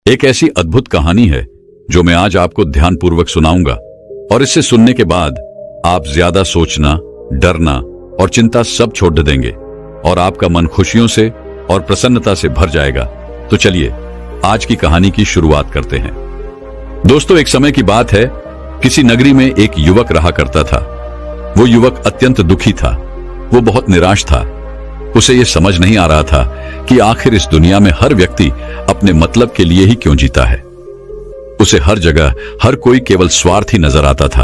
एक ऐसी अद्भुत कहानी है जो मैं आज आपको ध्यानपूर्वक सुनाऊंगा, और इसे सुनने के बाद आप ज्यादा सोचना, डरना और चिंता सब छोड़ देंगे और आपका मन खुशियों से और प्रसन्नता से भर जाएगा। तो चलिए आज की कहानी की शुरुआत करते हैं। दोस्तों, एक समय की बात है, किसी नगरी में एक युवक रहा करता था। वो युवक अत्यंत दुखी था। वो बहुत निराश था। उसे यह समझ नहीं आ रहा था कि आखिर इस दुनिया में हर व्यक्ति अपने मतलब के लिए ही क्यों जीता है। उसे हर जगह हर कोई केवल स्वार्थी नजर आता था।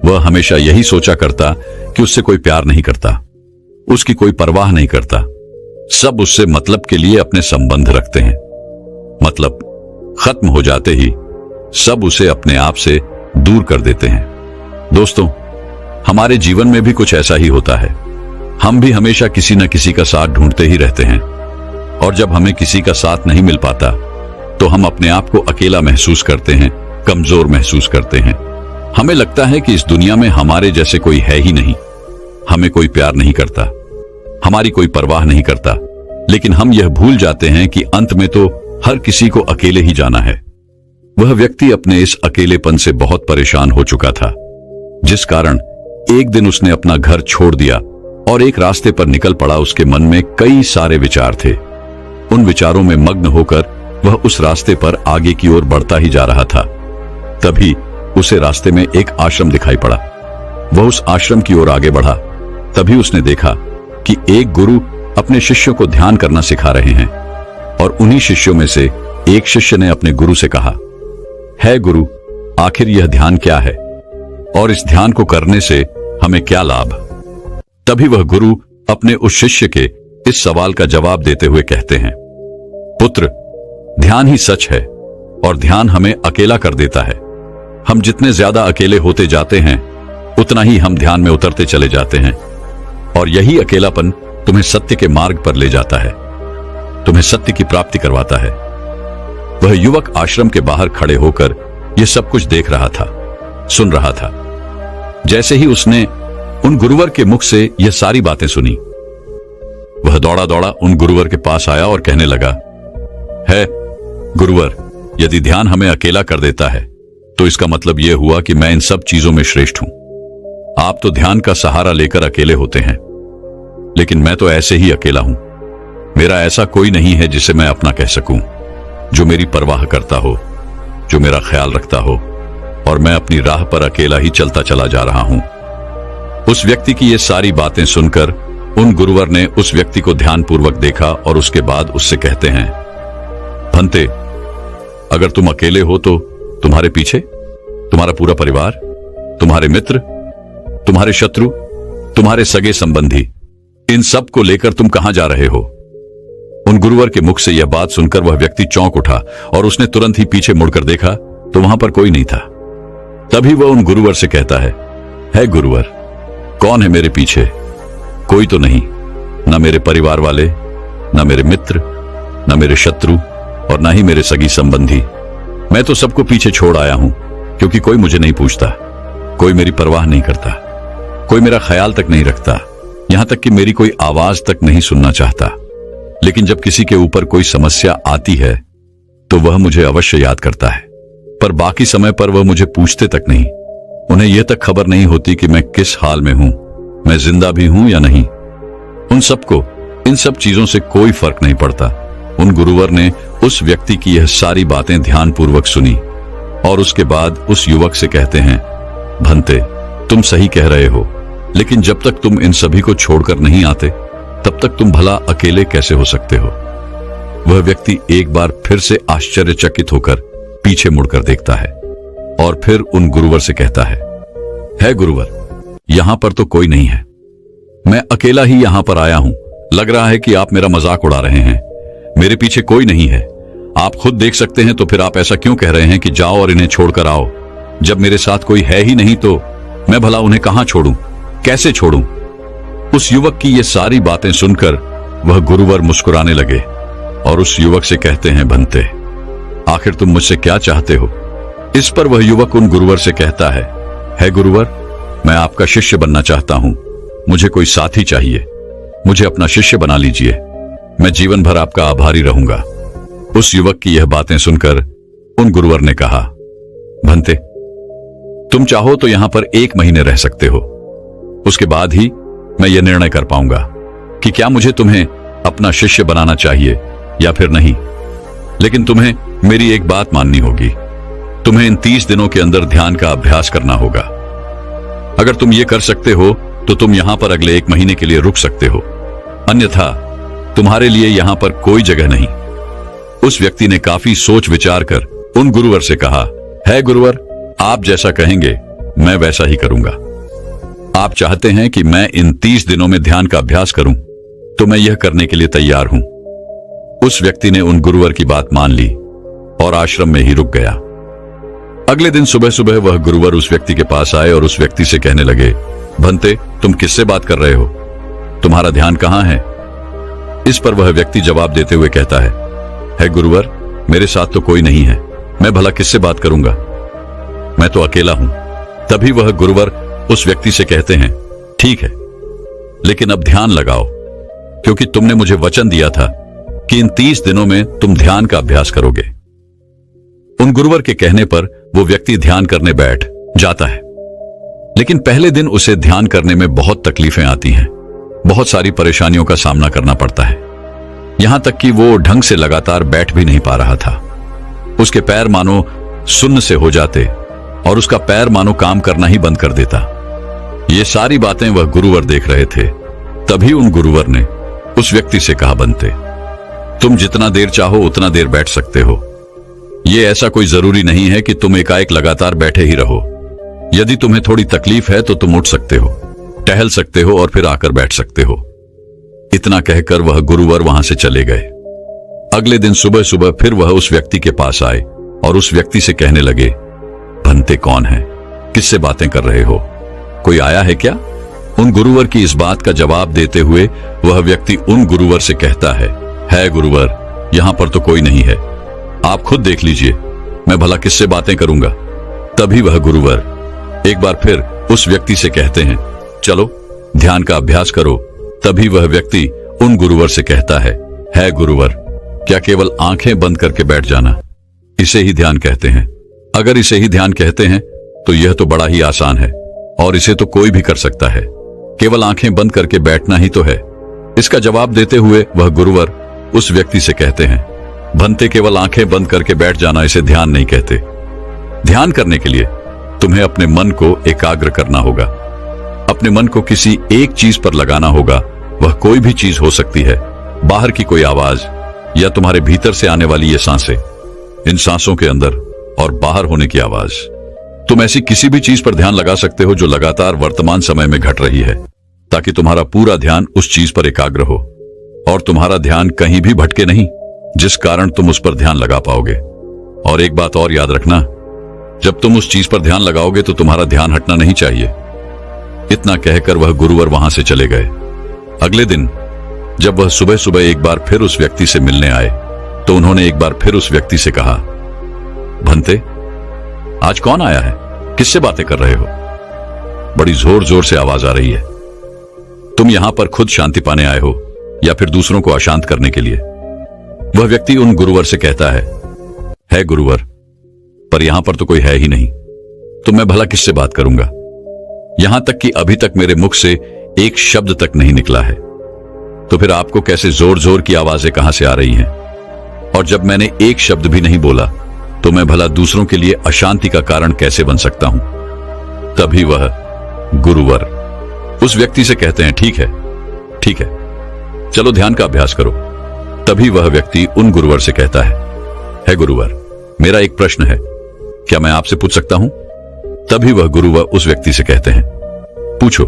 वह हमेशा यही सोचा करता कि उससे कोई प्यार नहीं करता, उसकी कोई परवाह नहीं करता। सब उससे मतलब के लिए अपने संबंध रखते हैं। मतलब खत्म हो जाते ही सब उसे अपने आप से दूर कर देते हैं। दोस्तों, हमारे जीवन में भी कुछ ऐसा ही होता है। हम भी हमेशा किसी न किसी का साथ ढूंढते ही रहते हैं, और जब हमें किसी का साथ नहीं मिल पाता तो हम अपने आप को अकेला महसूस करते हैं, कमजोर महसूस करते हैं। हमें लगता है कि इस दुनिया में हमारे जैसे कोई है ही नहीं। हमें कोई प्यार नहीं करता, हमारी कोई परवाह नहीं करता। लेकिन हम यह भूल जाते हैं कि अंत में तो हर किसी को अकेले ही जाना है। वह व्यक्ति अपने इस अकेलेपन से बहुत परेशान हो चुका था, जिस कारण एक दिन उसने अपना घर छोड़ दिया और एक रास्ते पर निकल पड़ा। उसके मन में कई सारे विचार थे। उन विचारों में मग्न होकर वह उस रास्ते पर आगे की ओर बढ़ता ही जा रहा था। तभी उसे रास्ते में एक आश्रम दिखाई पड़ा। वह उस आश्रम की ओर आगे बढ़ा। तभी उसने देखा कि एक गुरु अपने शिष्यों को ध्यान करना सिखा रहे हैं, और उन्हीं शिष्यों में से एक शिष्य ने अपने गुरु से कहा, है गुरु, आखिर यह ध्यान क्या है और इस ध्यान को करने से हमें क्या लाभ? तभी वह गुरु अपने उस शिष्य के इस सवाल का जवाब देते हुए कहते हैं, पुत्र, ध्यान ही सच है और ध्यान हमें अकेला कर देता है। हम जितने ज्यादा अकेले होते जाते हैं उतना ही हम ध्यान में उतरते चले जाते हैं, और यही अकेलापन तुम्हें सत्य के मार्ग पर ले जाता है, तुम्हें सत्य की प्राप्ति करवाता है। वह युवक आश्रम के बाहर खड़े होकर यह सब कुछ देख रहा था, सुन रहा था। जैसे ही उसने उन गुरुवर के मुख से यह सारी बातें सुनी, वह दौड़ा दौड़ा उन गुरुवर के पास आया और कहने लगा, है गुरुवर, यदि ध्यान हमें अकेला कर देता है तो इसका मतलब यह हुआ कि मैं इन सब चीजों में श्रेष्ठ हूं। आप तो ध्यान का सहारा लेकर अकेले होते हैं, लेकिन मैं तो ऐसे ही अकेला हूं। मेरा ऐसा कोई नहीं है जिसे मैं अपना कह सकूं, जो मेरी परवाह करता हो, जो मेरा ख्याल रखता हो, और मैं अपनी राह पर अकेला ही चलता चला जा रहा हूं। उस व्यक्ति की ये सारी बातें सुनकर उन गुरुवर ने उस व्यक्ति को ध्यानपूर्वक देखा और उसके बाद उससे कहते हैं, भंते, अगर तुम अकेले हो तो तुम्हारे पीछे तुम्हारा पूरा परिवार, तुम्हारे मित्र, तुम्हारे शत्रु, तुम्हारे सगे संबंधी, इन सब को लेकर तुम कहां जा रहे हो? उन गुरुवर के मुख से यह बात सुनकर वह व्यक्ति चौंक उठा और उसने तुरंत ही पीछे मुड़कर देखा तो वहां पर कोई नहीं था। तभी वह उन गुरुवर से कहता है गुरुवर, कौन है मेरे पीछे? कोई तो नहीं, न मेरे परिवार वाले, न मेरे मित्र, न मेरे शत्रु, और न ही मेरे सगी संबंधी। मैं तो सबको पीछे छोड़ आया हूं, क्योंकि कोई मुझे नहीं पूछता, कोई मेरी परवाह नहीं करता, कोई मेरा ख्याल तक नहीं रखता, यहां तक कि मेरी कोई आवाज तक नहीं सुनना चाहता। लेकिन जब किसी के ऊपर कोई समस्या आती है तो वह मुझे अवश्य याद करता है, पर बाकी समय पर वह मुझे पूछते तक नहीं। उन्हें यह तक खबर नहीं होती कि मैं किस हाल में हूं, मैं जिंदा भी हूं या नहीं। उन सबको इन सब चीजों से कोई फर्क नहीं पड़ता। उन गुरुवर ने उस व्यक्ति की यह सारी बातें ध्यानपूर्वक सुनी और उसके बाद उस युवक से कहते हैं, भंते, तुम सही कह रहे हो, लेकिन जब तक तुम इन सभी को छोड़कर नहीं आते तब तक तुम भला अकेले कैसे हो सकते हो? वह व्यक्ति एक बार फिर से आश्चर्यचकित होकर पीछे मुड़कर देखता है और फिर उन गुरुवर से कहता है गुरुवर, यहां पर तो कोई नहीं है, मैं अकेला ही यहां पर आया हूं। लग रहा है कि आप मेरा मजाक उड़ा रहे हैं। मेरे पीछे कोई नहीं है, आप खुद देख सकते हैं, तो फिर आप ऐसा क्यों कह रहे हैं कि जाओ और इन्हें छोड़कर आओ? जब मेरे साथ कोई है ही नहीं तो मैं भला उन्हें कहां छोड़ूं, कैसे छोड़ूं? उस युवक की ये सारी बातें सुनकर वह गुरुवर मुस्कुराने लगे और उस युवक से कहते हैं, भंते, आखिर तुम मुझसे क्या चाहते हो? इस पर वह युवक उन गुरुवर से कहता है गुरुवर, मैं आपका शिष्य बनना चाहता हूं, मुझे कोई साथी चाहिए, मुझे अपना शिष्य बना लीजिए, मैं जीवन भर आपका आभारी रहूंगा। उस युवक की यह बातें सुनकर उन गुरुवर ने कहा, भंते, तुम चाहो तो यहां पर 1 महीने रह सकते हो। उसके बाद ही मैं यह निर्णय कर पाऊंगा कि क्या मुझे तुम्हें अपना शिष्य बनाना चाहिए या फिर नहीं। लेकिन तुम्हें मेरी एक बात माननी होगी। तुम्हें इन 30 दिनों के अंदर ध्यान का अभ्यास करना होगा। अगर तुम ये कर सकते हो तो तुम यहां पर अगले 1 महीने के लिए रुक सकते हो, अन्यथा तुम्हारे लिए यहां पर कोई जगह नहीं। उस व्यक्ति ने काफी सोच विचार कर उन गुरुवर से कहा, है गुरुवर, आप जैसा कहेंगे मैं वैसा ही करूंगा। आप चाहते हैं कि मैं इन 30 दिनों में ध्यान का अभ्यास करूं, तो मैं यह करने के लिए तैयार हूं। उस व्यक्ति ने उन गुरुवर की बात मान ली और आश्रम में ही रुक गया। अगले दिन सुबह सुबह वह गुरुवर उस व्यक्ति के पास आए और उस व्यक्ति से कहने लगे, भंते, तुम किससे बात कर रहे हो? तुम्हारा ध्यान कहां है? इस पर वह व्यक्ति जवाब देते हुए कहता है गुरुवर, मेरे साथ तो कोई नहीं है, मैं भला किससे बात करूंगा, मैं तो अकेला हूं। तभी वह गुरुवर उस व्यक्ति से कहते हैं, ठीक है, लेकिन अब ध्यान लगाओ, क्योंकि तुमने मुझे वचन दिया था कि इन 30 दिनों में तुम ध्यान का अभ्यास करोगे। उन गुरुवर के कहने पर वो व्यक्ति ध्यान करने बैठ जाता है। लेकिन पहले दिन उसे ध्यान करने में बहुत तकलीफें आती हैं, बहुत सारी परेशानियों का सामना करना पड़ता है। यहां तक कि वो ढंग से लगातार बैठ भी नहीं पा रहा था। उसके पैर मानो सुन्न से हो जाते और उसका पैर मानो काम करना ही बंद कर देता। ये सारी बातें वह गुरुवर देख रहे थे। तभी उन गुरुवर ने उस व्यक्ति से कहा, बनते, तुम जितना देर चाहो उतना देर बैठ सकते हो। ये ऐसा कोई जरूरी नहीं है कि तुम एकाएक लगातार बैठे ही रहो। यदि तुम्हें थोड़ी तकलीफ है तो तुम उठ सकते हो, टहल सकते हो और फिर आकर बैठ सकते हो। इतना कहकर वह गुरुवर वहां से चले गए। अगले दिन सुबह सुबह फिर वह उस व्यक्ति के पास आए और उस व्यक्ति से कहने लगे, भंते कौन है? किससे बातें कर रहे हो? कोई आया है क्या? उन गुरुवर की इस बात का जवाब देते हुए वह व्यक्ति उन गुरुवर से कहता है गुरुवर, यहां पर तो कोई नहीं है, आप खुद देख लीजिए, मैं भला किससे बातें करूंगा। तभी वह गुरुवर एक बार फिर उस व्यक्ति से कहते हैं, चलो ध्यान का अभ्यास करो। तभी वह व्यक्ति उन गुरुवर से कहता है गुरुवर, क्या केवल आंखें बंद करके बैठ जाना, इसे ही ध्यान कहते हैं? अगर इसे ही ध्यान कहते हैं तो यह तो बड़ा ही आसान है और इसे तो कोई भी कर सकता है, केवल आंखें बंद करके बैठना ही तो है। इसका जवाब देते हुए वह गुरुवर उस व्यक्ति से कहते हैं, भंते, केवल आंखें बंद करके बैठ जाना इसे ध्यान नहीं कहते। ध्यान करने के लिए तुम्हें अपने मन को एकाग्र करना होगा, अपने मन को किसी एक चीज पर लगाना होगा। वह कोई भी चीज हो सकती है, बाहर की कोई आवाज या तुम्हारे भीतर से आने वाली ये सांसें, इन सांसों के अंदर और बाहर होने की आवाज। तुम ऐसी किसी भी चीज पर ध्यान लगा सकते हो जो लगातार वर्तमान समय में घट रही है, ताकि तुम्हारा पूरा ध्यान उस चीज पर एकाग्र हो और तुम्हारा ध्यान कहीं भी भटके नहीं, जिस कारण तुम उस पर ध्यान लगा पाओगे। और एक बात और याद रखना, जब तुम उस चीज पर ध्यान लगाओगे तो तुम्हारा ध्यान हटना नहीं चाहिए। इतना कहकर वह गुरुवर वहां से चले गए। अगले दिन जब वह सुबह सुबह एक बार फिर उस व्यक्ति से मिलने आए तो उन्होंने एक बार फिर उस व्यक्ति से कहा, भंते, आज कौन आया है? किससे बातें कर रहे हो? बड़ी जोर जोर से आवाज आ रही है। तुम यहां पर खुद शांति पाने आए हो या फिर दूसरों को अशांत करने के लिए? वह व्यक्ति उन गुरुवर से कहता है गुरुवर, पर यहां पर तो कोई है ही नहीं, तो मैं भला किससे बात करूंगा? यहां तक कि अभी तक मेरे मुख से एक शब्द तक नहीं निकला है, तो फिर आपको कैसे जोर जोर की आवाजें कहां से आ रही हैं? और जब मैंने एक शब्द भी नहीं बोला तो मैं भला दूसरों के लिए अशांति का कारण कैसे बन सकता हूं? तभी वह गुरुवर उस व्यक्ति से कहते हैं, ठीक है, चलो ध्यान का अभ्यास करो। तभी वह व्यक्ति उन गुरुवर से कहता है गुरुवर, मेरा एक प्रश्न है, क्या मैं आपसे पूछ सकता हूं? तभी वह गुरुवर उस व्यक्ति से कहते हैं, पूछो,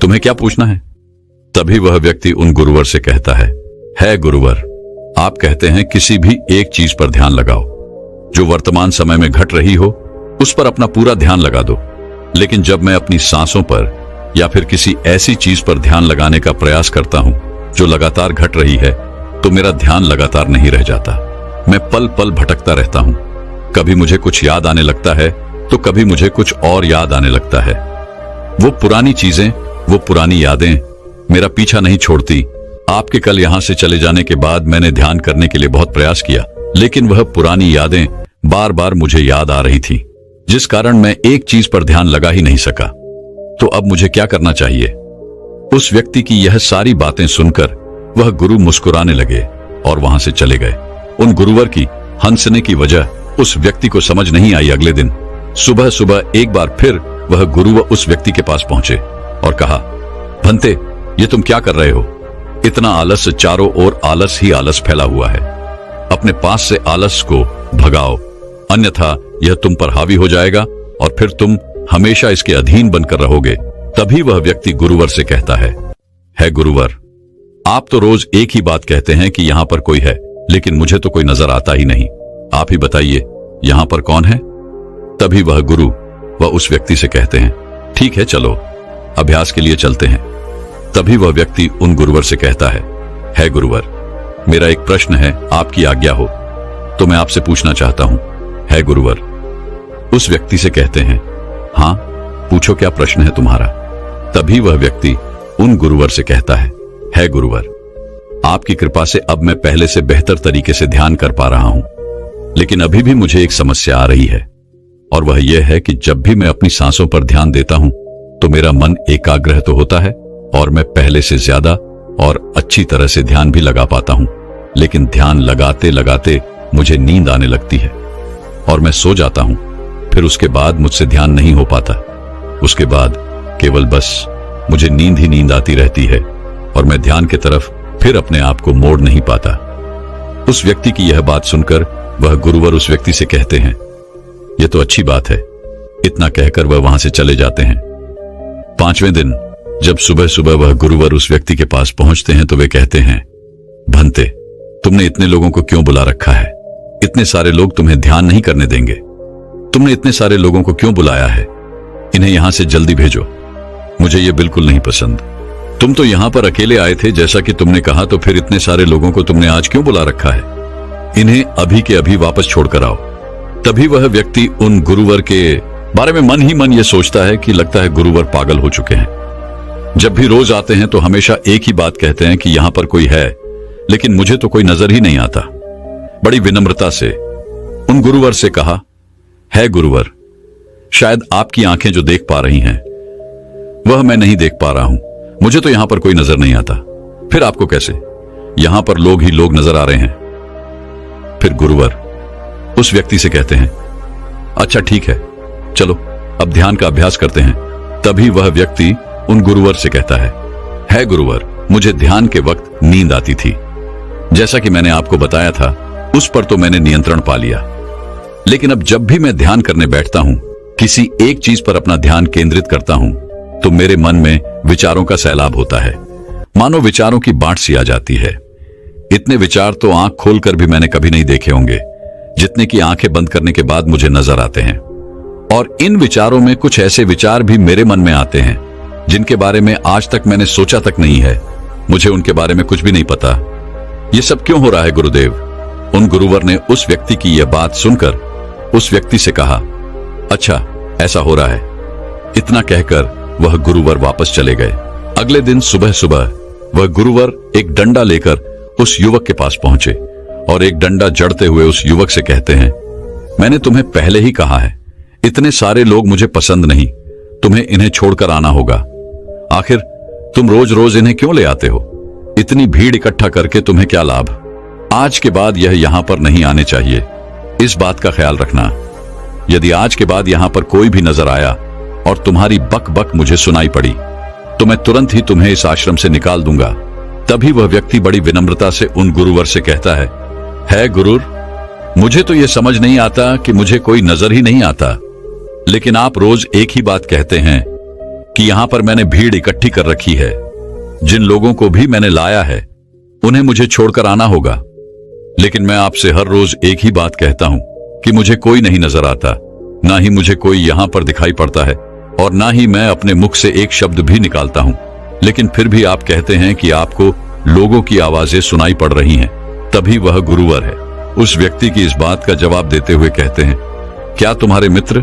तुम्हें क्या पूछना है? तभी वह व्यक्ति उन गुरुवर से कहता है गुरुवर, आप कहते हैं किसी भी एक चीज पर ध्यान लगाओ जो वर्तमान समय में घट रही हो, उस पर अपना पूरा ध्यान लगा दो। लेकिन जब मैं अपनी सांसों पर या फिर किसी ऐसी चीज पर ध्यान लगाने का प्रयास करता हूं जो लगातार घट रही है, तो मेरा ध्यान लगातार नहीं रह जाता। मैं पल पल भटकता रहता हूं। कभी मुझे कुछ याद आने लगता है तो कभी मुझे कुछ और याद आने लगता है। वो पुरानी चीजें, वो पुरानी यादें मेरा पीछा नहीं छोड़ती। आपके कल यहां से चले जाने के बाद मैंने ध्यान करने के लिए बहुत प्रयास किया, लेकिन वह पुरानी यादें बार बार मुझे याद आ रही थी, जिस कारण मैं एक चीज पर ध्यान लगा ही नहीं सका। तो अब मुझे क्या करना चाहिए? उस व्यक्ति की यह सारी बातें सुनकर वह गुरु मुस्कुराने लगे और वहां से चले गए। उन गुरुवर की हंसने की वजह उस व्यक्ति को समझ नहीं आई। अगले दिन सुबह सुबह एक बार फिर वह गुरुवर उस व्यक्ति के पास पहुंचे और कहा, भंते, ये तुम क्या कर रहे हो? इतना आलस, चारों ओर आलस ही आलस फैला हुआ है। अपने पास से आलस को भगाओ, अन्यथा यह तुम पर हावी हो जाएगा और फिर तुम हमेशा इसके अधीन बनकर रहोगे। तभी वह व्यक्ति गुरुवर से कहता है गुरुवर, आप तो रोज एक ही बात कहते हैं कि यहां पर कोई है, लेकिन मुझे तो कोई नजर आता ही नहीं। आप ही बताइए, यहां पर कौन है? तभी वह गुरु वह उस व्यक्ति से कहते हैं, ठीक है, चलो अभ्यास के लिए चलते हैं। तभी वह व्यक्ति उन गुरुवर से कहता है गुरुवर, मेरा एक प्रश्न है, आपकी आज्ञा हो तो मैं आपसे पूछना चाहता हूं। है गुरुवर। उस व्यक्ति से कहते हैं, हाँ पूछो, क्या प्रश्न है तुम्हारा? तभी वह व्यक्ति उन गुरुवर से कहता है गुरुवर, आपकी कृपा से अब मैं पहले से बेहतर तरीके से ध्यान कर पा रहा हूं, लेकिन अभी भी मुझे एक समस्या आ रही है, और वह यह है कि जब भी मैं अपनी सांसों पर ध्यान देता हूं तो मेरा मन एकाग्र तो होता है और मैं पहले से ज्यादा और अच्छी तरह से ध्यान भी लगा पाता हूं, लेकिन ध्यान लगाते लगाते मुझे नींद आने लगती है और मैं सो जाता हूं। फिर उसके बाद मुझसे ध्यान नहीं हो पाता। उसके बाद केवल बस मुझे नींद ही नींद आती रहती है और मैं ध्यान की तरफ फिर अपने आप को मोड़ नहीं पाता। उस व्यक्ति की यह बात सुनकर वह गुरुवर उस व्यक्ति से कहते हैं, यह तो अच्छी बात है। इतना कहकर वह वहां से चले जाते हैं। 5वें दिन जब सुबह सुबह वह गुरुवर उस व्यक्ति के पास पहुंचते हैं तो वे कहते हैं, भंते, तुमने इतने लोगों को क्यों बुला रखा है? इतने सारे लोग तुम्हें ध्यान नहीं करने देंगे। तुमने इतने सारे लोगों को क्यों बुलाया है? इन्हें यहां से जल्दी भेजो। मुझे ये बिल्कुल नहीं पसंद। तुम तो यहां पर अकेले आए थे जैसा कि तुमने कहा, तो फिर इतने सारे लोगों को तुमने आज क्यों बुला रखा है? इन्हें अभी के अभी वापस छोड़कर आओ। तभी वह व्यक्ति उन गुरुवर के बारे में मन ही मन ये सोचता है कि लगता है गुरुवर पागल हो चुके हैं। जब भी रोज आते हैं तो हमेशा एक ही बात कहते हैं कि यहां पर कोई है, लेकिन मुझे तो कोई नजर ही नहीं आता। बड़ी विनम्रता से उन गुरुवर से कहा, है गुरुवर, शायद आपकी आंखें जो देख पा रही हैं वह मैं नहीं देख पा रहा हूं। मुझे तो यहां पर कोई नजर नहीं आता। फिर आपको कैसे? यहां पर लोग ही लोग नजर आ रहे हैं। फिर गुरुवर उस व्यक्ति से कहते हैं, अच्छा ठीक है, चलो अब ध्यान का अभ्यास करते हैं। तभी वह व्यक्ति उन गुरुवर से कहता है गुरुवर, मुझे ध्यान के वक्त नींद आती थी। जैसा कि मैंने आपको बताया था, उस पर तो मैंने नियंत्रण पा लिया, लेकिन अब जब भी मैं ध्यान करने बैठता हूं, किसी एक चीज पर अपना ध्यान केंद्रित करता हूं, तो मेरे मन में विचारों का सैलाब होता है। मानो विचारों की बाढ़ सी आ जाती है। इतने विचार तो आंख खोलकर भी मैंने कभी नहीं देखे होंगे, जितने की आंखें बंद करने के बाद मुझे नजर आते हैं। और इन विचारों में कुछ ऐसे विचार भी मेरे मन में आते हैं जिनके बारे में आज तक मैंने सोचा तक नहीं है। मुझे उनके बारे में कुछ भी नहीं पता। ये सब क्यों हो रहा है गुरुदेव? उन गुरुवर ने उस व्यक्ति की यह बात सुनकर उस व्यक्ति से कहा, अच्छा ऐसा हो रहा है। इतना कहकर वह गुरुवर वापस चले गए। अगले दिन सुबह सुबह वह गुरुवर एक डंडा लेकर उस युवक के पास पहुंचे और एक डंडा जड़ते हुए उस युवक से कहते हैं, मैंने तुम्हें पहले ही कहा है, इतने सारे लोग मुझे पसंद नहीं, तुम्हें इन्हें छोड़कर आना होगा। आखिर तुम रोज रोज इन्हें क्यों ले आते हो? इतनी भीड़ इकट्ठा करके तुम्हें क्या लाभ? आज के बाद यह यहां पर नहीं आने चाहिए। इस बात का ख्याल रखना। यदि आज के बाद यहां पर कोई भी नजर आया और तुम्हारी बक बक मुझे सुनाई पड़ी, तो मैं तुरंत ही तुम्हें इस आश्रम से निकाल दूंगा। तभी वह व्यक्ति बड़ी विनम्रता से उन गुरुवर से कहता है गुरुर, मुझे तो यह समझ नहीं आता कि मुझे कोई नजर ही नहीं आता, लेकिन आप रोज एक ही बात कहते हैं कि यहां पर मैंने भीड़ इकट्ठी कर रखी है। जिन लोगों को भी मैंने लाया है उन्हें मुझे छोड़कर आना होगा, लेकिन मैं आपसे हर रोज एक ही बात कहता हूं कि मुझे कोई नहीं नजर आता, ना ही मुझे कोई यहां पर दिखाई पड़ता है और ना ही मैं अपने मुख से एक शब्द भी निकालता हूं, लेकिन फिर भी आप कहते हैं कि आपको लोगों की आवाजें सुनाई पड़ रही हैं। तभी वह गुरुवर है उस व्यक्ति की इस बात का जवाब देते हुए कहते हैं, क्या तुम्हारे मित्र,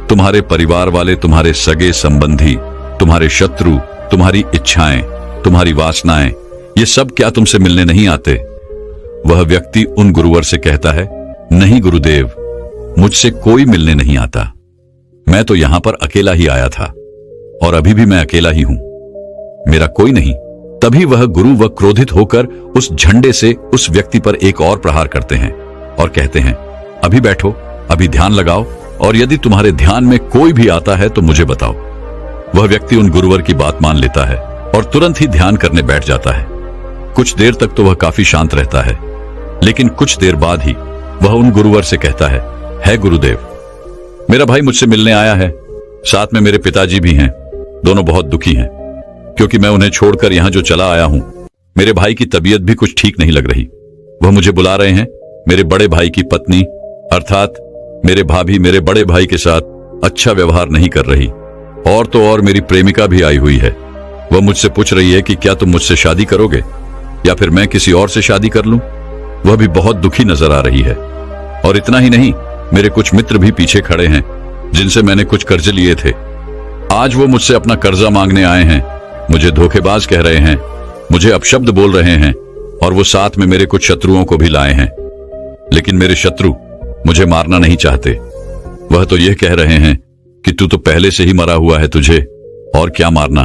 तुम्हारे परिवार वाले, तुम्हारे सगे संबंधी, तुम्हारे शत्रु, तुम्हारी इच्छाएं, तुम्हारी वासनाएं, ये सब क्या तुमसे मिलने नहीं आते? वह व्यक्ति उन गुरुवर से कहता है, नहीं गुरुदेव, मुझसे कोई मिलने नहीं आता। मैं तो यहां पर अकेला ही आया था और अभी भी मैं अकेला ही हूं, मेरा कोई नहीं। तभी वह गुरु व क्रोधित होकर उस झंडे से उस व्यक्ति पर एक और प्रहार करते हैं और कहते हैं, अभी बैठो, अभी ध्यान लगाओ, और यदि तुम्हारे ध्यान में कोई भी आता है तो मुझे बताओ। वह व्यक्ति उन गुरुवर की बात मान लेता है और तुरंत ही ध्यान करने बैठ जाता है। कुछ देर तक तो वह काफी शांत रहता है, लेकिन कुछ देर बाद ही वह उन गुरुवर से कहता है गुरुदेव, मेरा भाई मुझसे मिलने आया है, साथ में मेरे पिताजी भी हैं। दोनों बहुत दुखी हैं क्योंकि मैं उन्हें छोड़कर यहां जो चला आया हूं। मेरे भाई की तबीयत भी कुछ ठीक नहीं लग रही। वह मुझे बुला रहे हैं। मेरे बड़े भाई की पत्नी अर्थात मेरे भाभी मेरे बड़े भाई के साथ अच्छा व्यवहार नहीं कर रही, और तो और मेरी प्रेमिका भी आई हुई है। वह मुझसे पूछ रही है कि क्या तुम मुझसे शादी करोगे या फिर मैं किसी और से शादी कर लूं। वह भी बहुत दुखी नजर आ रही है। और इतना ही नहीं, मेरे कुछ मित्र भी पीछे खड़े हैं जिनसे मैंने कुछ कर्जे लिए थे। आज वो मुझसे अपना कर्जा मांगने आए हैं, मुझे धोखेबाज कह रहे हैं, मुझे अपशब्द बोल रहे हैं, और वो साथ में मेरे कुछ शत्रुओं को भी लाए हैं। लेकिन मेरे शत्रु मुझे मारना नहीं चाहते। वह तो यह कह रहे हैं कि तू तो पहले से ही मरा हुआ है, तुझे और क्या मारना।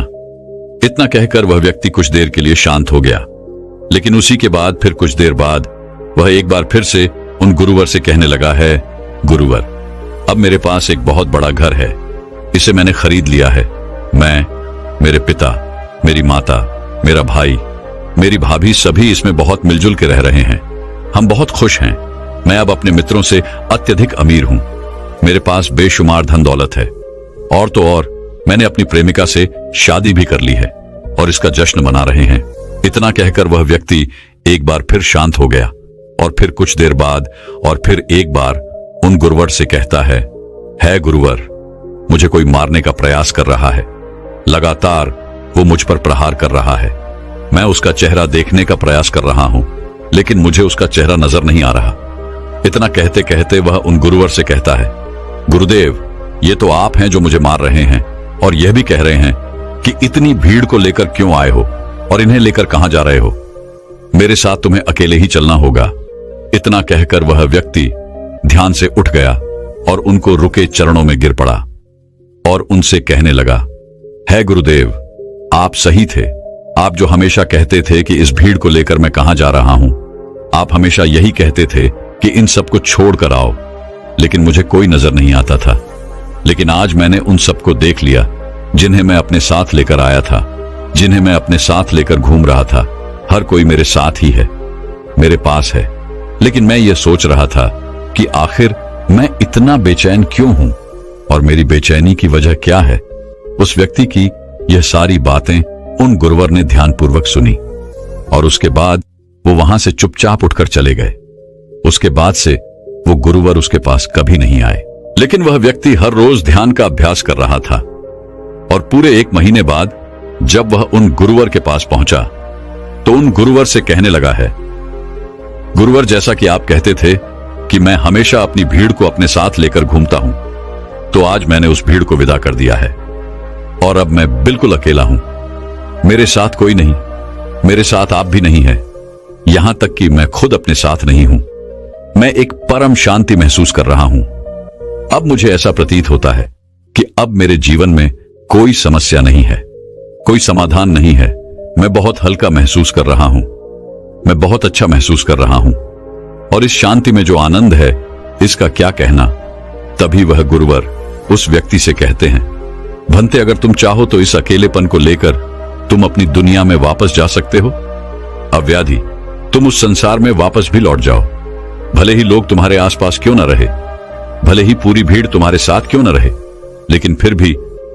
इतना कहकर वह व्यक्ति कुछ देर के लिए शांत हो गया, लेकिन उसी के बाद फिर कुछ देर बाद वह एक बार फिर से उन गुरुवर से कहने लगा है, गुरुवर, अब मेरे पास एक बहुत बड़ा घर है, इसे मैंने खरीद लिया है। मैं, मेरे पिता, मेरी माता, मेरा भाई, मेरी भाभी सभी इसमें बहुत मिलजुल के रह रहे हैं। हम बहुत खुश हैं। मैं अब अपने मित्रों से अत्यधिक अमीर हूं। मेरे पास बेशुमार धन दौलत है, और तो और मैंने अपनी प्रेमिका से शादी भी कर ली है और इसका जश्न मना रहे हैं। इतना कहकर वह व्यक्ति एक बार फिर शांत हो गया और फिर कुछ देर बाद और फिर एक बार उन गुरुवर से कहता है गुरुवर, मुझे कोई मारने का प्रयास कर रहा है। लगातार वो मुझ पर प्रहार कर रहा है। मैं उसका चेहरा देखने का प्रयास कर रहा हूं, लेकिन मुझे उसका चेहरा नजर नहीं आ रहा। इतना कहते कहते वह उन गुरुवर से कहता है, गुरुदेव, ये तो आप हैं जो मुझे मार रहे हैं और यह भी कह रहे हैं कि इतनी भीड़ को लेकर क्यों आए हो और इन्हें लेकर कहां जा रहे हो। मेरे साथ तुम्हें अकेले ही चलना होगा। इतना कहकर वह व्यक्ति ध्यान से उठ गया और उनको रुके चरणों में गिर पड़ा और उनसे कहने लगा, है गुरुदेव, आप सही थे। आप जो हमेशा कहते थे कि इस भीड़ को लेकर मैं कहां जा रहा हूं, आप हमेशा यही कहते थे कि इन सबको छोड़कर आओ, लेकिन मुझे कोई नजर नहीं आता था। लेकिन आज मैंने उन सबको देख लिया जिन्हें मैं अपने साथ लेकर आया था, जिन्हें मैं अपने साथ लेकर घूम रहा था। हर कोई मेरे साथ ही है, मेरे पास है। लेकिन मैं ये सोच रहा था कि आखिर मैं इतना बेचैन क्यों हूं और मेरी बेचैनी की वजह क्या है। उस व्यक्ति की यह सारी बातें उन गुरुवर ने ध्यानपूर्वक सुनी और उसके बाद वो वहां से चुपचाप उठकर चले गए। उसके बाद से वो गुरुवर उसके पास कभी नहीं आए। लेकिन वह व्यक्ति हर रोज ध्यान का अभ्यास कर रहा था और पूरे 1 महीने बाद जब वह उन गुरुवर के पास पहुंचा तो उन गुरुवर से कहने लगा है, गुरुवर, जैसा कि आप कहते थे कि मैं हमेशा अपनी भीड़ को अपने साथ लेकर घूमता हूं, तो आज मैंने उस भीड़ को विदा कर दिया है और अब मैं बिल्कुल अकेला हूं। मेरे साथ कोई नहीं, मेरे साथ आप भी नहीं है, यहां तक कि मैं खुद अपने साथ नहीं हूं। मैं एक परम शांति महसूस कर रहा हूं। अब मुझे ऐसा प्रतीत होता है कि अब मेरे जीवन में कोई समस्या नहीं है, कोई समाधान नहीं है। मैं बहुत हल्का महसूस कर रहा हूं, मैं बहुत अच्छा महसूस कर रहा हूं और इस शांति में जो आनंद है इसका क्या कहना। तभी वह गुरुवर उस व्यक्ति से कहते हैं, भंते, अगर तुम चाहो तो इस अकेलेपन को लेकर तुम अपनी दुनिया में वापस जा सकते हो। अव्याधि, तुम उस संसार में वापस भी लौट जाओ। भले ही लोग तुम्हारे आसपास क्यों न रहे, भले ही पूरी भीड़ तुम्हारे साथ क्यों न रहे, लेकिन फिर भी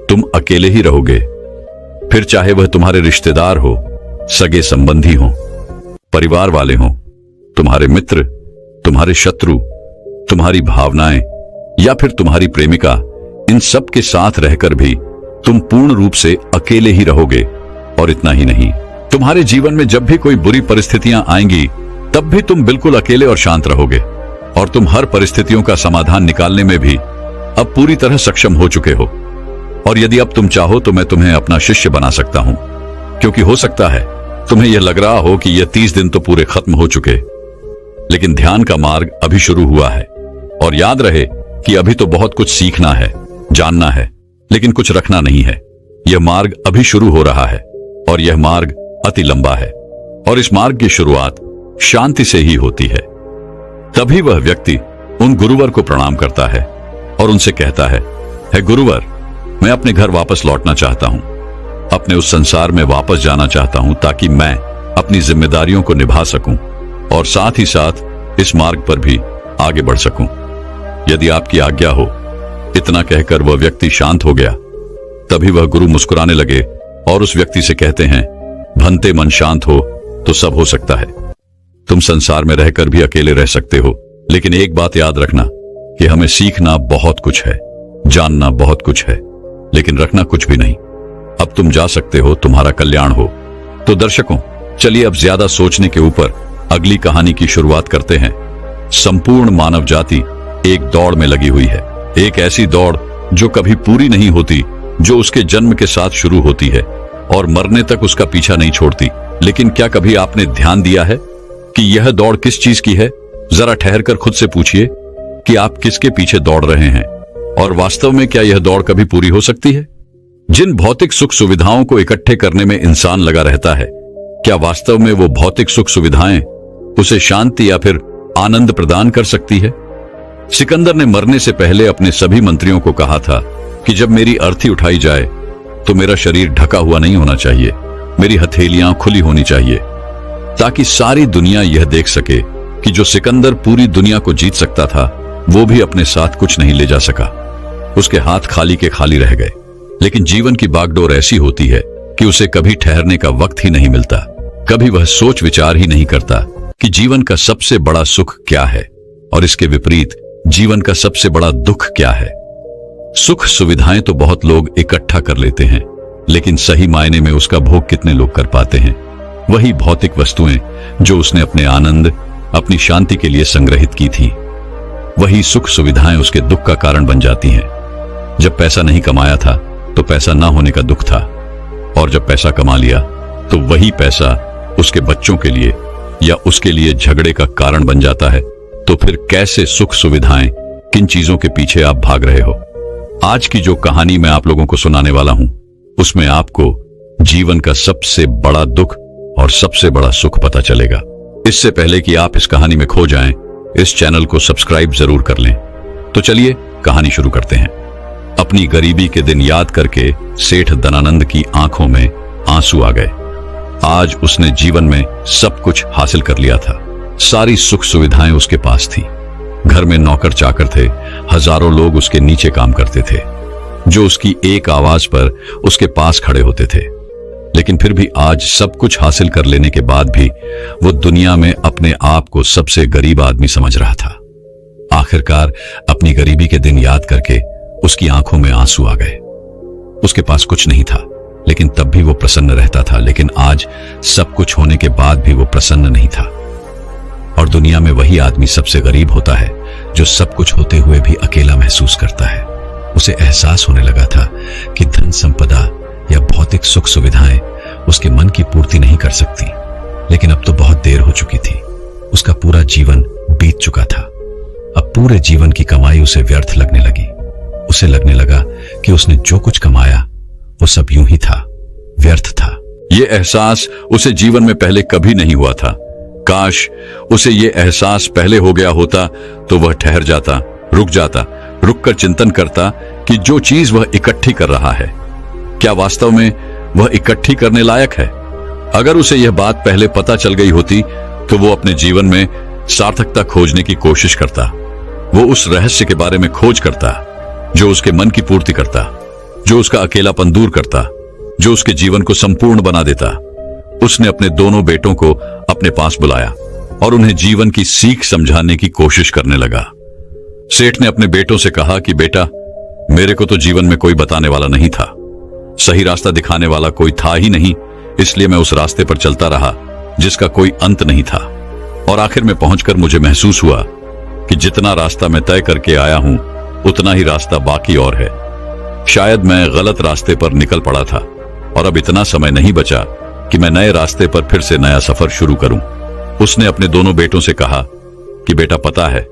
तुम अकेले ही रहोगे। फिर चाहे वह तुम्हारे रिश्तेदार हो, सगे संबंधी हो, परिवार वाले हों, तुम्हारे मित्र, तुम्हारे शत्रु, तुम्हारी भावनाएं या फिर तुम्हारी प्रेमिका, इन सब के साथ रहकर भी तुम पूर्ण रूप से अकेले ही रहोगे। और इतना ही नहीं, तुम्हारे जीवन में जब भी कोई बुरी परिस्थितियां आएंगी तब भी तुम बिल्कुल अकेले और शांत रहोगे और तुम हर परिस्थितियों का समाधान निकालने में भी अब पूरी तरह सक्षम हो चुके हो। और यदि अब तुम चाहो तो मैं तुम्हें अपना शिष्य बना सकता हूं, क्योंकि हो सकता है तुम्हें यह लग रहा हो कि यह 30 दिन तो पूरे खत्म हो चुके, लेकिन ध्यान का मार्ग अभी शुरू हुआ है। और याद रहे कि अभी तो बहुत कुछ सीखना है, जानना है, लेकिन कुछ रखना नहीं है। यह मार्ग अभी शुरू हो रहा है और यह मार्ग अति लंबा है और इस मार्ग की शुरुआत शांति से ही होती है। तभी वह व्यक्ति उन गुरुवर को प्रणाम करता है और उनसे कहता है, हे गुरुवर, मैं अपने घर वापस लौटना चाहता हूं, अपने उस संसार में वापस जाना चाहता हूं ताकि मैं अपनी जिम्मेदारियों को निभा सकूं और साथ ही साथ इस मार्ग पर भी आगे बढ़ सकूं। यदि आपकी आज्ञा हो। इतना कहकर वह व्यक्ति शांत हो गया। तभी वह गुरु मुस्कुराने लगे और उस व्यक्ति से कहते हैं, भंते मन शांत हो तो सब हो सकता है। तुम संसार में रहकर भी अकेले रह सकते हो, लेकिन एक बात याद रखना कि हमें सीखना बहुत कुछ है, जानना बहुत कुछ है, लेकिन रखना कुछ भी नहीं। अब तुम जा सकते हो, तुम्हारा कल्याण हो। तो दर्शकों, चलिए अब ज्यादा सोचने के ऊपर अगली कहानी की शुरुआत करते हैं। संपूर्ण मानव जाति एक दौड़ में लगी हुई है, एक ऐसी दौड़ जो कभी पूरी नहीं होती, जो उसके जन्म के साथ शुरू होती है और मरने तक उसका पीछा नहीं छोड़ती। लेकिन क्या कभी आपने ध्यान दिया है कि यह दौड़ किस चीज की है? जरा ठहरकर खुद से पूछिए कि आप किसके पीछे दौड़ रहे हैं और वास्तव में क्या यह दौड़ कभी पूरी हो सकती है? जिन भौतिक सुख सुविधाओं को इकट्ठे करने में इंसान लगा रहता है, क्या वास्तव में वो भौतिक सुख सुविधाएं उसे शांति या फिर आनंद प्रदान कर सकती है? सिकंदर ने मरने से पहले अपने सभी मंत्रियों को कहा था कि जब मेरी अर्थी उठाई जाए तो मेरा शरीर ढका हुआ नहीं होना चाहिए, मेरी हथेलियां खुली होनी चाहिए, ताकि सारी दुनिया यह देख सके कि जो सिकंदर पूरी दुनिया को जीत सकता था, वो भी अपने साथ कुछ नहीं ले जा सका। उसके हाथ खाली के खाली रह गए। लेकिन जीवन की बागडोर ऐसी होती है कि उसे कभी ठहरने का वक्त ही नहीं मिलता, कभी वह सोच विचार ही नहीं करता कि जीवन का सबसे बड़ा सुख क्या है और इसके विपरीत जीवन का सबसे बड़ा दुख क्या है। सुख सुविधाएं तो बहुत लोग इकट्ठा कर लेते हैं, लेकिन सही मायने में उसका भोग कितने लोग कर पाते हैं? वही भौतिक वस्तुएं जो उसने अपने आनंद, अपनी शांति के लिए संग्रहित की थी, वही सुख सुविधाएं उसके दुख का कारण बन जाती हैं। जब पैसा नहीं कमाया था तो पैसा ना होने का दुख था, और जब पैसा कमा लिया तो वही पैसा उसके बच्चों के लिए या उसके लिए झगड़े का कारण बन जाता है। तो फिर कैसे सुख सुविधाएं, किन चीजों के पीछे आप भाग रहे हो? आज की जो कहानी मैं आप लोगों को सुनाने वाला हूं, उसमें आपको जीवन का सबसे बड़ा दुख और सबसे बड़ा सुख पता चलेगा। इससे पहले कि आप इस कहानी में खो जाएं, इस चैनल को सब्सक्राइब जरूर कर लें। तो चलिए कहानी शुरू करते हैं। अपनी गरीबी के दिन याद करके सेठ धनानंद की आंखों में आंसू आ गए। आज उसने जीवन में सब कुछ हासिल कर लिया था। सारी सुख सुविधाएं उसके पास थी। घर में नौकर चाकर थे, हजारों लोग उसके नीचे काम करते थे, जो उसकी एक आवाज पर उसके पास खड़े होते थे। लेकिन फिर भी आज सब कुछ हासिल कर लेने के बाद भी वो दुनिया में अपने आप को सबसे गरीब आदमी समझ रहा था। आखिरकार अपनी गरीबी के दिन याद करके उसकी आंखों में आंसू आ गए। उसके पास कुछ नहीं था, लेकिन तब भी वो प्रसन्न रहता था। लेकिन आज सब कुछ होने के बाद भी वो प्रसन्न नहीं था। और दुनिया में वही आदमी सबसे गरीब होता है जो सब कुछ होते हुए भी अकेला महसूस करता है। उसे एहसास होने लगा था कि धन संपदा या भौतिक सुख सुविधाएं उसके मन की पूर्ति नहीं कर सकती। लेकिन अब तो बहुत देर हो चुकी थी। उसका पूरा जीवन बीत चुका था। अब पूरे जीवन की कमाई उसे व्यर्थ लगने लगी। उसे लगने लगा कि उसने जो कुछ कमाया वो सब यूं ही था, व्यर्थ था। ये एहसास उसे जीवन में पहले कभी नहीं हुआ था। काश उसे ये एहसास पहले हो गया होता तो वह ठहर जाता, रुककर चिंतन करता कि जो चीज वह इकट्ठी कर रहा है, क्या वास्तव में वह इकट्ठी करने लायक है? अगर उसे यह बात पहले पता चल गई होती तो वो अपने जीवन में सार्थकता खोजने की कोशिश करता। वो उस रहस्य के बारे में खोज करता जो उसके मन की पूर्ति करता, जो उसका अकेलापन दूर करता, जो उसके जीवन को संपूर्ण बना देता। उसने अपने दोनों बेटों को अपने पास बुलाया और उन्हें जीवन की सीख समझाने की कोशिश करने लगा। सेठ ने अपने बेटों से कहा कि बेटा, मेरे को तो जीवन में कोई बताने वाला नहीं था, सही रास्ता दिखाने वाला कोई था ही नहीं, इसलिए मैं उस रास्ते पर चलता रहा जिसका कोई अंत नहीं था। और आखिर में पहुंचकर मुझे महसूस हुआ कि जितना रास्ता मैं तय करके आया हूं उतना ही रास्ता बाकी और है। शायद मैं गलत रास्ते पर निकल पड़ा था और अब इतना समय नहीं बचा कि मैं नए रास्ते पर फिर से नया सफर शुरू करूं। उसने अपने दोनों बेटों से कहा कि बेटा पता है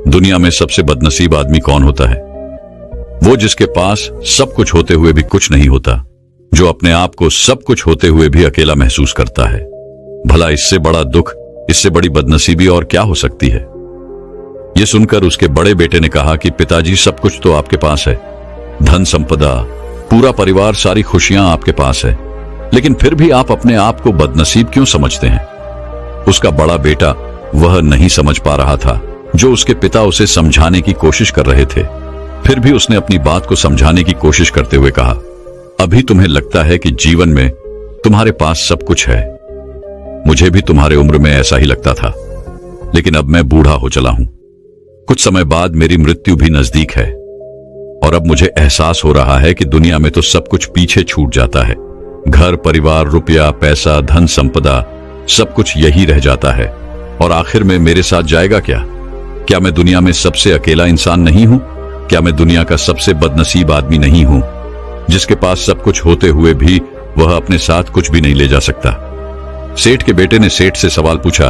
दुनिया में सबसे बदनसीब आदमी कौन होता है? वो जिसके पास सब कुछ होते हुए भी कुछ नहीं होता, जो अपने आप को सब कुछ होते हुए भी अकेला महसूस करता है। भला इससे बड़ा दुख, इससे बड़ी बदनसीबी और क्या हो सकती है? यह सुनकर उसके बड़े बेटे ने कहा कि पिताजी, सब कुछ तो आपके पास है, धन संपदा, पूरा परिवार, सारी खुशियां आपके पास है, लेकिन फिर भी आप अपने आप को बदनसीब क्यों समझते हैं? उसका बड़ा बेटा वह नहीं समझ पा रहा था जो उसके पिता उसे समझाने की कोशिश कर रहे थे। फिर भी उसने अपनी बात को समझाने की कोशिश करते हुए कहा, अभी तुम्हें लगता है कि जीवन में तुम्हारे पास सब कुछ है। मुझे भी तुम्हारे उम्र में ऐसा ही लगता था, लेकिन अब मैं बूढ़ा हो चला हूं। कुछ समय बाद मेरी मृत्यु भी नजदीक है और अब मुझे एहसास हो रहा है कि दुनिया में तो सब कुछ पीछे छूट जाता है। घर, परिवार, रुपया, पैसा, धन संपदा, सब कुछ यही रह जाता है और आखिर में मेरे साथ जाएगा क्या? क्या मैं दुनिया में सबसे अकेला इंसान नहीं हूं? क्या मैं दुनिया का सबसे बदनसीब आदमी नहीं हूं, जिसके पास सब कुछ होते हुए भी वह अपने साथ कुछ भी नहीं ले जा सकता? सेठ के बेटे ने सेठ से सवाल पूछा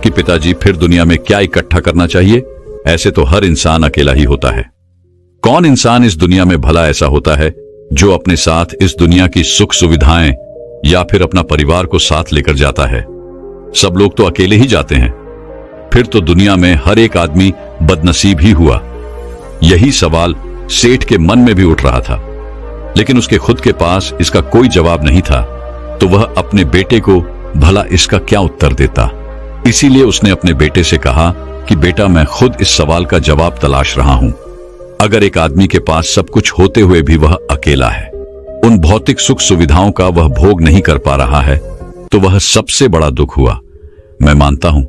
कि पिताजी, फिर दुनिया में क्या इकट्ठा करना चाहिए? ऐसे तो हर इंसान अकेला ही होता है। कौन इंसान इस दुनिया में भला ऐसा होता है जो अपने साथ इस दुनिया की सुख सुविधाएं या फिर अपना परिवार को साथ लेकर जाता है? सब लोग तो अकेले ही जाते हैं। फिर तो दुनिया में हर एक आदमी बदनसीब ही हुआ। यही सवाल सेठ के मन में भी उठ रहा था, लेकिन उसके खुद के पास इसका कोई जवाब नहीं था, तो वह अपने बेटे को भला इसका क्या उत्तर देता। इसीलिए उसने अपने बेटे से कहा कि बेटा, मैं खुद इस सवाल का जवाब तलाश रहा हूं। अगर एक आदमी के पास सब कुछ होते हुए भी वह अकेला है, उन भौतिक सुख सुविधाओं का वह भोग नहीं कर पा रहा है, तो वह सबसे बड़ा दुख हुआ। मैं मानता हूं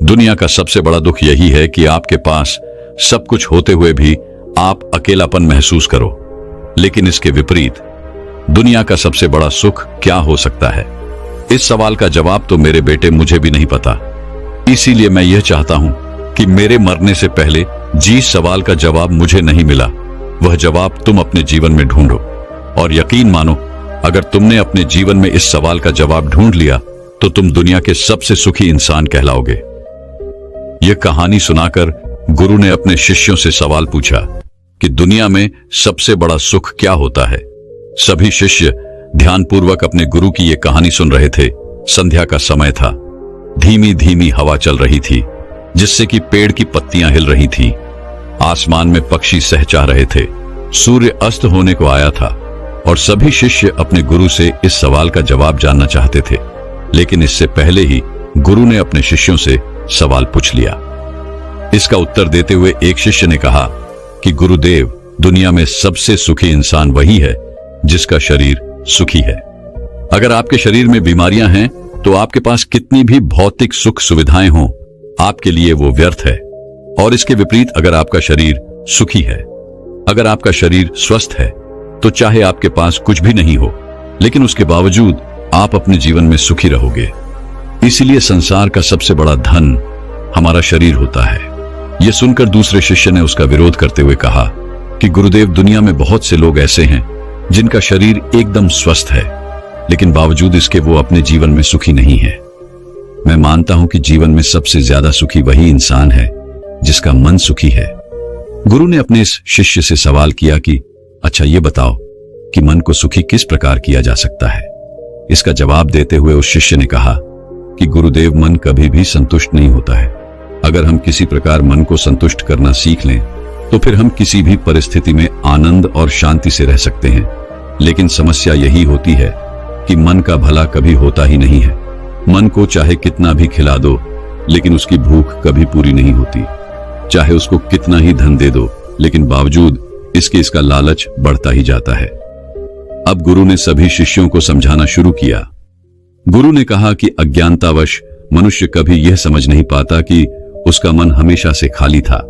दुनिया का सबसे बड़ा दुख यही है कि आपके पास सब कुछ होते हुए भी आप अकेलापन महसूस करो। लेकिन इसके विपरीत दुनिया का सबसे बड़ा सुख क्या हो सकता है? इस सवाल का जवाब तो मेरे बेटे मुझे भी नहीं पता। इसीलिए मैं यह चाहता हूं कि मेरे मरने से पहले जिस सवाल का जवाब मुझे नहीं मिला, वह जवाब तुम अपने जीवन में ढूंढो। और यकीन मानो, अगर तुमने अपने जीवन में इस सवाल का जवाब ढूंढ लिया तो तुम दुनिया के सबसे सुखी इंसान कहलाओगे। यह कहानी सुनाकर गुरु ने अपने शिष्यों से सवाल पूछा कि दुनिया में सबसे बड़ा सुख क्या होता है? सभी शिष्य ध्यानपूर्वक अपने गुरु की यह कहानी सुन रहे थे। संध्या का समय था। धीमी धीमी हवा चल रही थी, जिससे कि पेड़ की पत्तियां हिल रही थीं। आसमान में पक्षी सहचा रहे थे। सूर्य अस्त होने को आया था और सभी शिष्य अपने गुरु से इस सवाल का जवाब जानना चाहते थे। लेकिन इससे पहले ही गुरु ने अपने शिष्यों से सवाल पूछ लिया। इसका उत्तर देते हुए एक शिष्य ने कहा कि गुरुदेव, दुनिया में सबसे सुखी इंसान वही है जिसका शरीर सुखी है। अगर आपके शरीर में बीमारियां हैं तो आपके पास कितनी भी भौतिक सुख सुविधाएं हों, आपके लिए वो व्यर्थ है। और इसके विपरीत अगर आपका शरीर सुखी है, अगर आपका शरीर स्वस्थ है, तो चाहे आपके पास कुछ भी नहीं हो, लेकिन उसके बावजूद आप अपने जीवन में सुखी रहोगे। इसलिए संसार का सबसे बड़ा धन हमारा शरीर होता है। यह सुनकर दूसरे शिष्य ने उसका विरोध करते हुए कहा कि गुरुदेव, दुनिया में बहुत से लोग ऐसे हैं जिनका शरीर एकदम स्वस्थ है, लेकिन बावजूद इसके वो अपने जीवन में सुखी नहीं है। मैं मानता हूं कि जीवन में सबसे ज्यादा सुखी वही इंसान है जिसका मन सुखी है। गुरु ने अपने इस शिष्य से सवाल किया कि अच्छा ये बताओ कि मन को सुखी किस प्रकार किया जा सकता है। इसका जवाब देते हुए उस शिष्य ने कहा कि गुरुदेव, मन कभी भी संतुष्ट नहीं होता है। अगर हम किसी प्रकार मन को संतुष्ट करना सीख लें तो फिर हम किसी भी परिस्थिति में आनंद और शांति से रह सकते हैं। लेकिन समस्या यही होती है कि मन का भला कभी होता ही नहीं है। मन को चाहे कितना भी खिला दो, लेकिन उसकी भूख कभी पूरी नहीं होती। चाहे उसको कितना ही धन दे दो, लेकिन बावजूद इसका लालच बढ़ता ही जाता है। अब गुरु ने सभी शिष्यों को समझाना शुरू किया। गुरु ने कहा कि अज्ञानतावश मनुष्य कभी यह समझ नहीं पाता कि उसका मन हमेशा से खाली था,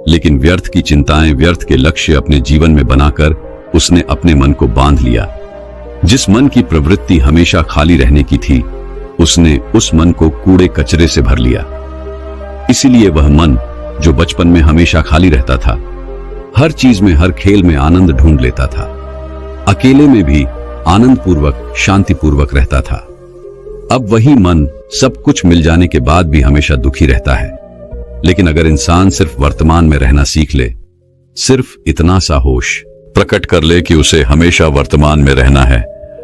लेकिन व्यर्थ की चिंताएं, व्यर्थ के लक्ष्य अपने जीवन में बनाकर उसने अपने मन को बांध लिया। जिस मन की प्रवृत्ति हमेशा खाली रहने की थी, उसने उस मन को कूड़े कचरे से भर लिया। इसीलिए वह मन जो बचपन में हमेशा खाली रहता था, हर चीज में, हर खेल में आनंद ढूंढ लेता था, अकेले में भी आनंद पूर्वक, शांति पूर्वक रहता था। अब वही मन सब कुछ मिल जाने के बाद भी हमेशा दुखी रहता है। लेकिन अगर इंसान सिर्फ वर्तमान में रहना सीख ले, सिर्फ इतना सा होश प्रकट कर ले कि उसे हमेशा वर्तमान में रहना है,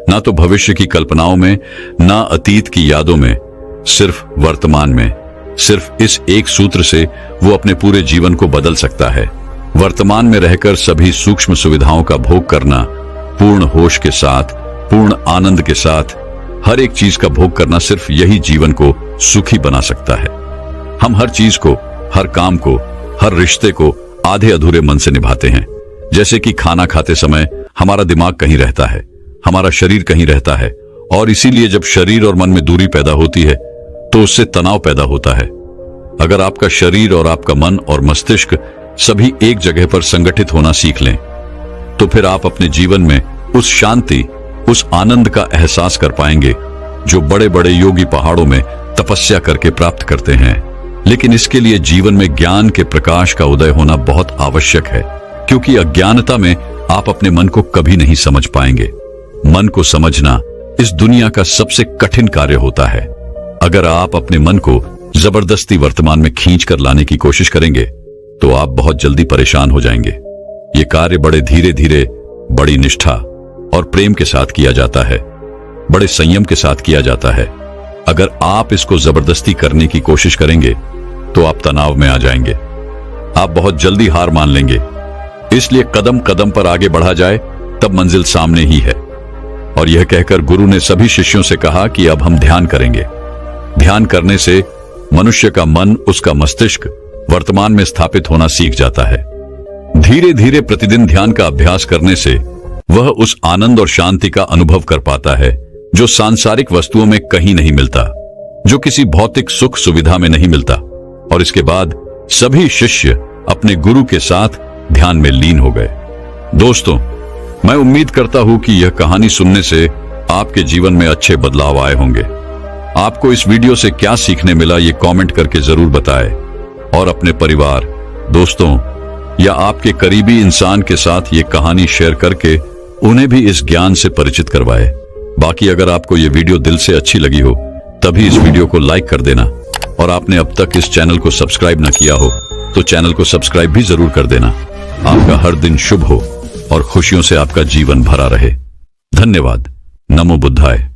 ना तो भविष्य की कल्पनाओं में, ना अतीत की यादों में, सिर्फ वर्तमान में, सिर्फ इस एक सूत्र से वो अपने पूरे जीवन को बदल सकता है। वर्तमान में रहकर सभी सूक्ष्म सुविधाओं का भोग करना, पूर्ण होश के साथ, पूर्ण आनंद के साथ हर एक चीज का भोग करना, सिर्फ यही जीवन को सुखी बना सकता है। हम हर चीज को, हर काम को, हर रिश्ते को आधे अधूरे मन से निभाते हैं। जैसे कि खाना खाते समय हमारा दिमाग कहीं रहता है, हमारा शरीर कहीं रहता है, और इसीलिए जब शरीर और मन में दूरी पैदा होती है तो उससे तनाव पैदा होता है। अगर आपका शरीर और आपका मन और मस्तिष्क सभी एक जगह पर संगठित होना सीख लें, तो फिर आप अपने जीवन में उस शांति, उस आनंद का एहसास कर पाएंगे जो बड़े बड़े योगी पहाड़ों में तपस्या करके प्राप्त करते हैं। लेकिन इसके लिए जीवन में ज्ञान के प्रकाश का उदय होना बहुत आवश्यक है, क्योंकि अज्ञानता में आप अपने मन को कभी नहीं समझ पाएंगे। मन को समझना इस दुनिया का सबसे कठिन कार्य होता है। अगर आप अपने मन को जबरदस्ती वर्तमान में खींच कर लाने की कोशिश करेंगे तो आप बहुत जल्दी परेशान हो जाएंगे। ये कार्य बड़े धीरे धीरे, बड़ी निष्ठा और प्रेम के साथ किया जाता है, बड़े संयम के साथ किया जाता है। अगर आप इसको जबरदस्ती करने की कोशिश करेंगे तो आप तनाव में आ जाएंगे, आप बहुत जल्दी हार मान लेंगे। इसलिए कदम कदम पर आगे बढ़ा जाए तब मंजिल सामने ही है। और यह कहकर गुरु ने सभी शिष्यों से कहा कि अब हम ध्यान करेंगे। ध्यान करने से मनुष्य का मन, उसका मस्तिष्क वर्तमान में स्थापित होना सीख जाता है। धीरे धीरे प्रतिदिन ध्यान का अभ्यास करने से वह उस आनंद और शांति का अनुभव कर पाता है जो सांसारिक वस्तुओं में कहीं नहीं मिलता, जो किसी भौतिक सुख सुविधा में नहीं मिलता। और इसके बाद सभी शिष्य अपने गुरु के साथ ध्यान में लीन हो गए। दोस्तों, मैं उम्मीद करता हूं कि यह कहानी सुनने से आपके जीवन में अच्छे बदलाव आए होंगे। आपको इस वीडियो से क्या सीखने मिला ये कमेंट करके जरूर बताएं, और अपने परिवार, दोस्तों या आपके करीबी इंसान के साथ ये कहानी शेयर करके उन्हें भी इस ज्ञान से परिचित करवाएं। बाकी अगर आपको ये वीडियो दिल से अच्छी लगी हो तभी इस वीडियो को लाइक कर देना, और आपने अब तक इस चैनल को सब्सक्राइब ना किया हो तो चैनल को सब्सक्राइब भी जरूर कर देना। आपका हर दिन शुभ हो और खुशियों से आपका जीवन भरा रहे। धन्यवाद। नमो बुद्धाय।